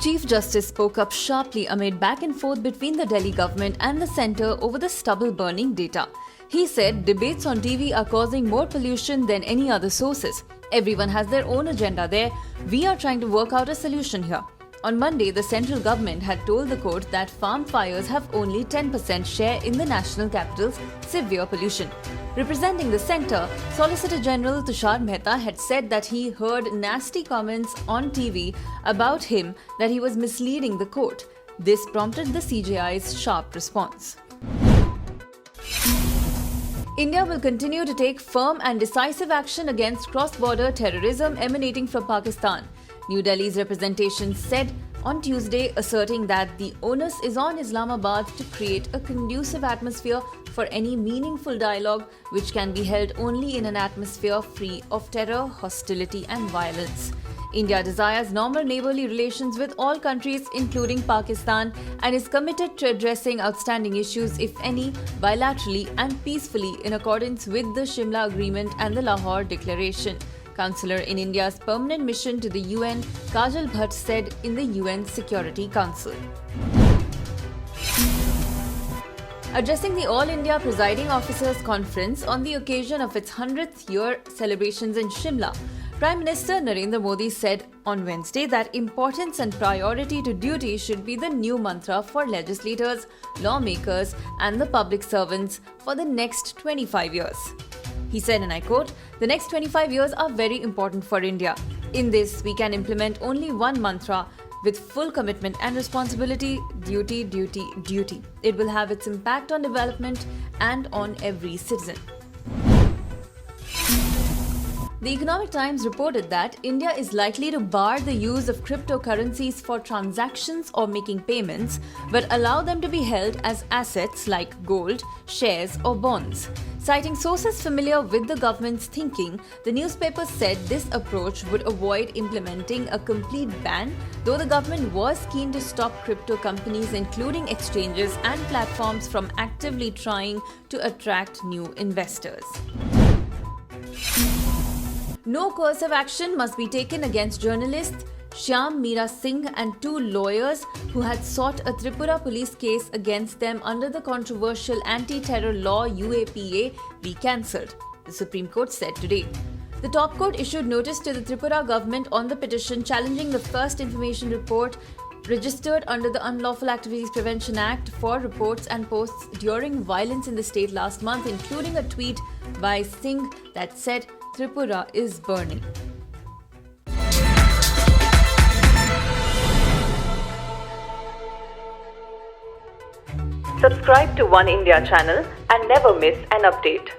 Chief Justice spoke up sharply amid back and forth between the Delhi government and the centre over the stubble burning data. He said debates on TV are causing more pollution than any other sources. Everyone has their own agenda there. We are trying to work out a solution here. On Monday, the central government had told the court that farm fires have only 10% share in the national capital's severe pollution. Representing the centre, Solicitor General Tushar Mehta had said that he heard nasty comments on TV about him that he was misleading the court. This prompted the CJI's sharp response. India will continue to take firm and decisive action against cross-border terrorism emanating from Pakistan, New Delhi's representation said on Tuesday, asserting that the onus is on Islamabad to create a conducive atmosphere for any meaningful dialogue, which can be held only in an atmosphere free of terror, hostility and violence. India desires normal neighbourly relations with all countries, including Pakistan, and is committed to addressing outstanding issues, if any, bilaterally and peacefully in accordance with the Shimla Agreement and the Lahore Declaration. Counselor in India's permanent mission to the UN, Kajal Bhatt, said in the UN Security Council. Addressing the All India Presiding Officers Conference on the occasion of its 100th year celebrations in Shimla, Prime Minister Narendra Modi said on Wednesday that importance and priority to duty should be the new mantra for legislators, lawmakers and the public servants for the next 25 years. He said, and I quote, "The next 25 years are very important for India. In this, we can implement only one mantra with full commitment and responsibility: duty, duty, duty. It will have its impact on development and on every citizen." The Economic Times reported that India is likely to bar the use of cryptocurrencies for transactions or making payments, but allow them to be held as assets like gold, shares or bonds. Citing sources familiar with the government's thinking, the newspaper said this approach would avoid implementing a complete ban, though the government was keen to stop crypto companies, including exchanges and platforms, from actively trying to attract new investors. No coercive action must be taken against journalists Shyam Meera Singh and two lawyers who had sought a Tripura police case against them under the controversial anti-terror law UAPA be cancelled, the Supreme Court said today. The top court issued notice to the Tripura government on the petition challenging the first information report registered under the Unlawful Activities Prevention Act for reports and posts during violence in the state last month, including a tweet by Singh that said Tripura is burning. Subscribe to One India channel and never miss an update.